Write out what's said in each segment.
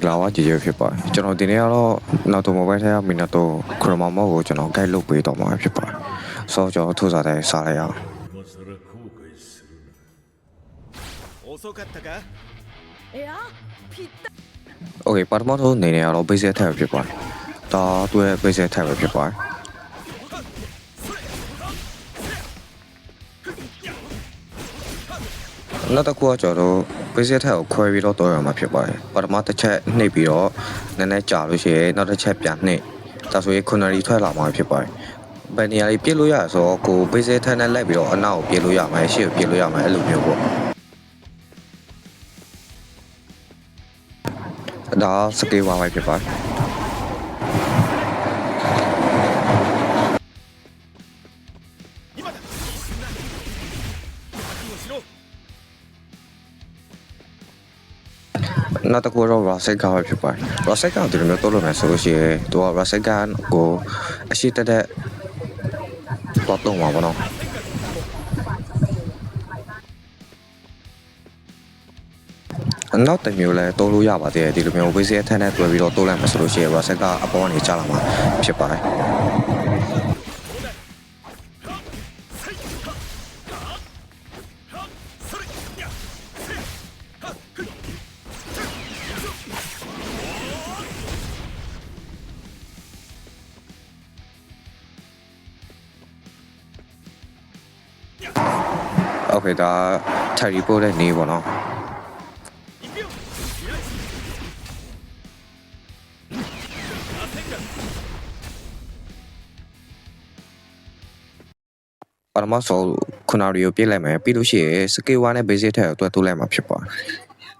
ကလာဝကြည်ရဖြစ်ပါတယ်ကျွန်တော်ဒီနေ့ကတော့နောက်တော့ mobile ထဲကမင်းတော့ခရမမောကိုကျွန်တော် guide လုပ်ပေးတော့မှာဖြစ်ပါတယ်ဆိုတော့ကျွန်တော်ထိုးစားတဲ့စားလိုက်အောင်遅かったかいやぴった Okay ပထမဆုံးနေနေကတော့ basic ထက်ဖြစ်ပါတယ်ဒါသူရဲ့ basic ထက်ပဲဖြစ်ပါတယ်နောက်တစ်ခုကကျွန်တော် basic ထက်ကိုခွဲပြီးတော့တော်ရမှာဖြစ်ပါတယ်ပထမတစ်ချက်နှိပ်ပြီးတော့နည်းနည်းကြာလို့ရှိရင်နောက်တစ်ချက်ပြန်နှိပ်ဒါဆိုရင်ခုနရီထွက်လာမှာဖြစ်ပါတယ်ဘယ်နေရာလေးပြစ်လို့ရဆိုတော့ကို basic ထက်နဲ့လိုက်ပြီးတော့အနောက်ကိုပြစ်လို့ရမှာရှေ့ကိုပြစ်လို့ရမှာအဲ့လိုမျိုးပေါ့ဒါစကေးဝါပဲဖြစ်ပါတယ်နောက်တစ်ခုတော့ Rosset ကပဲဖြစ်ပါတယ် Rosset ကဒီလိုမျိုးတိုးလို့မယ်ဆိုလို့ရှိရင်သူက Rosset ကကိုအရှိတက်တဲ့တော့တော့မှာပေါ့နော်နောက်တစ်မျိုးလဲတိုးလို့ရပါသေးတယ်ဒီလိုမျိုး basic ထက်နဲ့တွဲပြီးတော့တိုးလိုက်မှာဆိုလို့ရှိရင် Rosset ကအပေါ်ကနေကျလာမှာဖြစ်ပါတယ်โอเคဒါ Terry ပို့တဲ့နေပေါ့နော်ပထမဆုံးခုနာရီကိုပြည့်လိုက်မယ်ပြီးလို့ရှိရင် scale 1နဲ့ basic ထက်ကိုတွဲတိုးလိုက်မှာဖြစ်ပါတယ်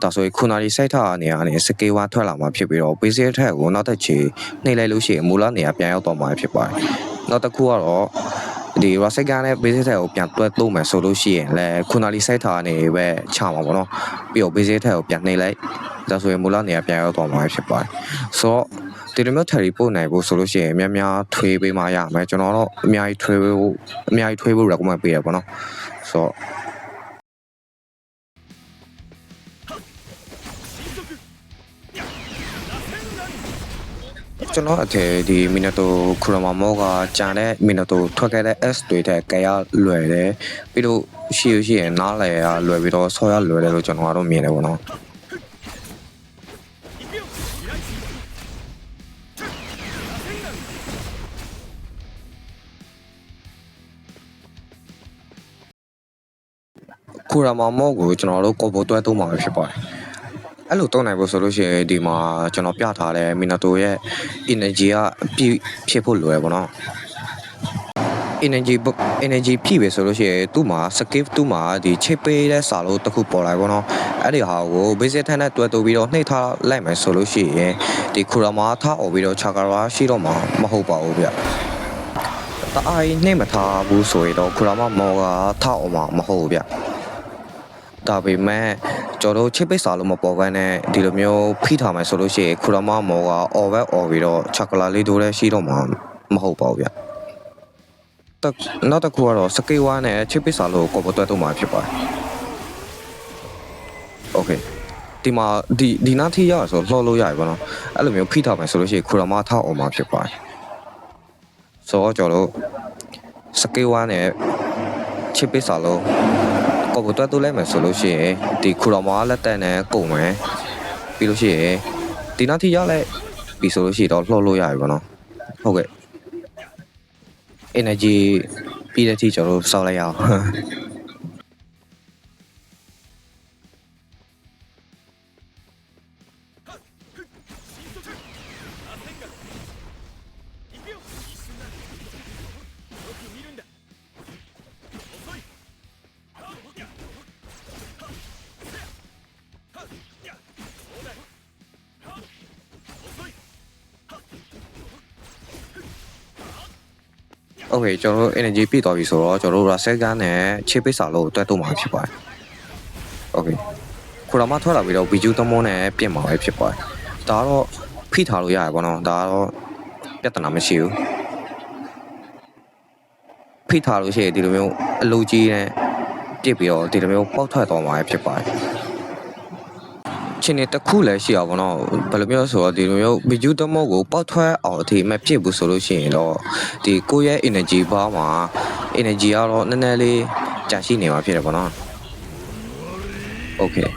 ဒါဆိုရင်ခုနာရီစိုက်ထားနေရနေ scale 1ထွက်လာမှာဖြစ်ပြီးတော့ basic ထက်ကိုနောက်တစ်ချီနှိပ်လိုက်လို့ရှိရင်မူလနေရာပြန်ရောက်တော့မှာဖြစ်ပါတယ်နောက်တစ်ခုကတော့ဒီ Rosset ကနဲ့ basic ထက်ကိုပြန်တွဲတိုးမယ်ဆိုလို့ရှိရင်လည်းခုနာရီစိုက်ထားနေပဲချမှာပေါ့နော်ပြီးတော့ basic ထက်ကိုပြန်နှိပ်လိုက်ဒါဆိုရင်မူလနေရာပြန်ရောက်တော့မှာဖြစ်ပါတယ်ဆိုတော့ဒီလိုမျိုး Terry ပို့နိုင်ဖို့ဆိုလို့ရှိရင်အများများထွေးပေးမှရမယ်ကျွန်တော်တော့အများကြီးထွေးဖို့ recommend ပေးရပါတော့ဆိုတော့ကျွန်တော်အထည်ဒီမီနတိုခရမမောကကြံတဲ့မီနတိုထွက်ခဲ့တဲ့ S တွေတဲ့ကြရလွယ်တယ်ပြီးတော့ရှိရင်နားလဲရလွယ်ပြီးတော့ဆောရလွယ်တယ်လို့ကျွန်တော်ကတော့မြင်တယ်ပေါ့နော်ခရမမောကိုကျွန်တော်တို့ကိုပိုတွဲသုံးမှာဖြစ်ပါတယ်အဲ့လိုတုံးနိုင်ဖို့ဆိုလို့ရှိရင်ဒီမှာကျွန်တော်ပြထားတဲ့မီနာတိုရဲ့ energy ကပြည့်ဖြစ်ဖို့လိုရပါတော့ energy ပြည့်ပဲဆိုလို့ရှိရင်သူ့မှာ skip သူ့မှာဒီချိတ်ပေးတဲ့စာလို့တစ်ခုပေါ်လာပေါ့နော်အဲ့ဒီဟာကို basic ထက်နဲ့တွဲတိုးပြီးတော့နှိပ်ထားလိုက်မယ်ဆိုလို့ရှိရင်ဒီခူရာမာထားអော်ပြီးတော့ chakra ရှိတော့မှာမဟုတ်ပါဘူးဗျတအားနှိပ်မထားဘူးဆိုရင်တော့ခူရာမာမောကထားអော်မှာမဟုတ်ဘူးဗျဒါပေမဲ့ကျွန်တော်တို့ချစ်ပိတ်စာလို့မပေါ်ဘဲနဲ့ဒီလိုမျိုးဖိထားမယ်ဆိုလို့ရှိရင်ခူရမမောက အော်ပြီးတော့ချက်ကလာလေးတို့လည်းရှိတော့မှာမဟုတ်ပါဘူးဗျနောက်တစ်ခုကတော့စကေးဝါနဲ့ချစ်ပိတ်စာလို့ကိုပေါ်တွဲတော့မှာဖြစ်ပါတယ်โอเคဒီမှာဒီနားထိရဆိုလှော်လို့ရပြီပေါ့နော်အဲ့လိုမျိုးဖိထားမယ်ဆိုလို့ရှိရင်ခူရမထားအောင်မှာဖြစ်ပါတယ်ဆိုတော့ကျွန်တော်တို့စကေးဝါနဲ့ချစ်ပိတ်စာလို့ကိုယ်တော့တိုးလိုက်မယ်ဆိုလို့ရှိရင်ဒီခူရမာလက်တက်နဲ့ကုန်မယ်ပြီးလို့ရှိရင်ဒီနောက်ထိရလိုက်ပြီးဆိုလို့ရှိရင်တော့လှော်လို့ရပြီပေါ့နော်ဟုတ်ကဲ့ energy ပြီးတဲ့ထိကျွန်တော်တို့စောက်လိုက်ရအောင်โอเคကျွန်တော်တို့ energy ပြည့်သွားပြီဆိုတော့ကျွန်တော်တို့ Rosset ကနဲ့ချစ်ပိတ်စာလို့တွဲတော့မှာဖြစ်ပါတယ်โอเคခူရာမထွက်လာပြီးတော့ video သမိုးနဲ့ပြင်မှာပဲဖြစ်ပါတယ်ဒါကတော့ဖိထားလို့ရတယ်ပေါ့နော်ဒါကတော့ပြဿနာမရှိဘူးဖိထားလို့ရှိရင်ဒီလိုမျိုးအလိုကြီးနဲ့ပြစ်ပြီးတော့ဒီလိုမျိုးပေါက်ထွက်သွားမှာဖြစ်ပါတယ် ချင်းနေတစ်ခုလည်းရှိအောင်ဗောနော်ဘယ်လိုမျိုးဆိုတော့ဒီလိုမျိုးဘီဂျူတမောကိုပေါက်ထွက်အောင်အထိမဖြစ်ဘူးဆိုလို့ရှိရင်တော့ဒီကိုယ့်ရဲ့ energy bar မှာ energy ကတော့နည်းနည်းလေးကြာရှိနေမှာဖြစ်တယ်ဗောနော် okay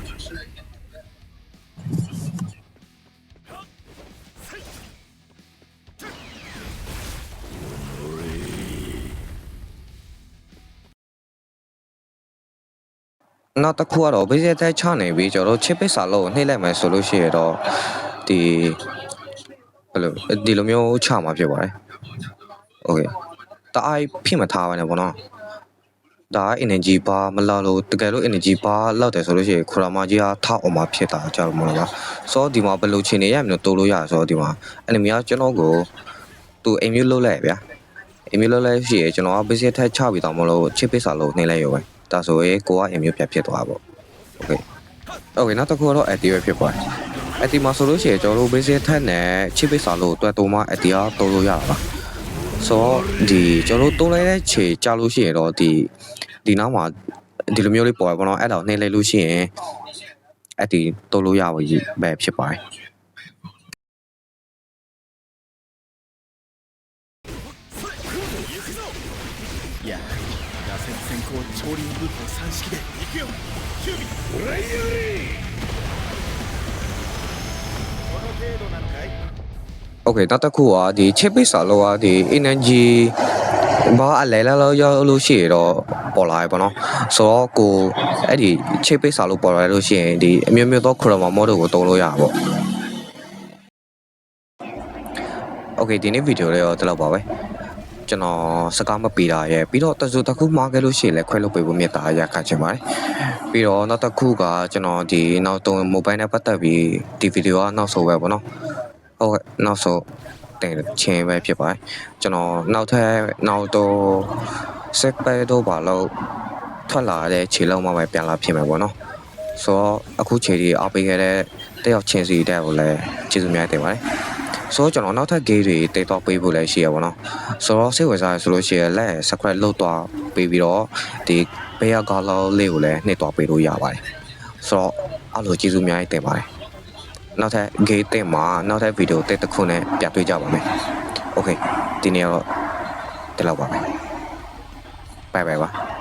နောက်တစ်ခုကတော့ basic attack ချနေပြီကျွန်တော်တို့ chip ပစ်စာလို့နှိမ့်လိုက်မယ်ဆိုလို့ရှိရတော့ဒီဘယ်လိုဒီလိုမျိုးချမှာဖြစ်ပါတယ် okay တအားဖိမထားပါနဲ့ဗောနော်ဒါ energy bar မလောက်လို့တကယ်လို့ energy bar လောက်တယ်ဆိုလို့ရှိရင်ခရမာကြီးကထောက်အောင်မှာဖြစ်တာကြောက်မလို့ပါဆိုတော့ဒီမှာဘယ်လိုချင်နေရမလို့တိုးလို့ရဆိုတော့ဒီမှာ enemy ကကျွန်တော်ကိုသူအိမ်မျိုးလှုပ်လိုက်ဗျာအိမ်မျိုးလှုပ်လိုက်ရှိရကျွန်တော်က basic attack ချပြီးတော့မလို့ chip ပစ်စာလို့နှိမ့်လိုက်ရောပဲဒါဆိုရင်ကိုကအိမ်မျိုးပြတ်ဖြစ်သွားပါပေါ့ okay okay နောက်တစ်ခုကတော့ active ဖြစ်ပါတယ် active မှာဆိုလို့ရှိရင်ကျွန်တော်တို့ basic attack နဲ့ chip ပစ်စာလို့တွဲတုံးမှ active ကတိုးလို့ရတာပါဆိုတော့ဒီကျွန်တော်တို့တိုးလိုက်တဲ့ခြေကြာလို့ရှိရင်တော့ဒီနောက်မှာဒီလိုမျိုးလေးပေါ်ရပါတော့အဲ့တော့နှိမ့်လိုက်လို့ရှိရင်အဲ့ဒီတိုးလို့ရပါပဲဖြစ်ပါတယ် いや螺旋先行超輪ブート3式で行くよキュービオライユーリこの程度なのかい okay နောက်တစ်ခုကဒီ chip ပစ်စာလို့ကဒီ energy ဘာအလဲလဲလို့ရောက်လို့ရှိရတော့ပေါ်လာပြီပေါ့နော်ဆိုတော့ကိုအဲ့ဒီ chip ပစ်စာလို့ပေါ်လာလို့ရှိရင်ဒီအမျိုးမျိုးသော chroma mode ကိုတုံးလို့ရတာပေါ့ okay ဒီနေ့ဗီဒီယိုလေးတော့ဒီလောက်ပါပဲကျွန်တော်စကားမပေးတာရဲ့ပြီးတော့တစုတစ်ခုမှားခဲ့လို့ရှိရင်လည်းခွဲလို့ပေးဖို့မြတ်တာရခတ်ချင်ပါတယ်ပြီးတော့နောက်တစ်ခုကကျွန်တော်ဒီနောက်တော့ mobile နဲ့ပတ်သက်ပြီးဒီဗီဒီယိုကနောက်ဆုံးပဲပေါ့နော်ဟုတ်ကဲ့နောက်ဆုံးတင်ချင်းပဲဖြစ်ပါတယ်ကျွန်တော်နောက်တော့စက်ပဲတော့ပါလို့ထွက်လာတဲ့ခြေလုံးမှပဲပြန်လာဖြစ်မယ်ပေါ့နော်ဆိုတော့အခုခြေဒီအားပေးခဲ့တဲ့တယောက်ချင်းစီတဲ့ကိုလည်းကျေးဇူးများတင်ပါတယ်ဆိုတော့ကျွန်တော်နောက်ထပ် game တွေတိတ်တော့ပေးဖို့လည်းရှိရပါတော့ဆိုတော့စိတ်ဝင်စားရဆိုလို့ရှိရင်လည်း subscribe လုပ်သွားပေးပြီးတော့ဒီဘေးကလောလေးကိုလည်းနှိပ်သွားပေးလို့ရပါတယ်ဆိုတော့အားလုံးကျေးဇူးများတင်ပါတယ်နောက်ထပ် game တင်မှာနောက်ထပ် video တစ်ခုနဲ့ပြန်တွေ့ကြပါမယ် okay ဒီနေ့တော့ဒီလောက်ပါပဲ bye bye ပါ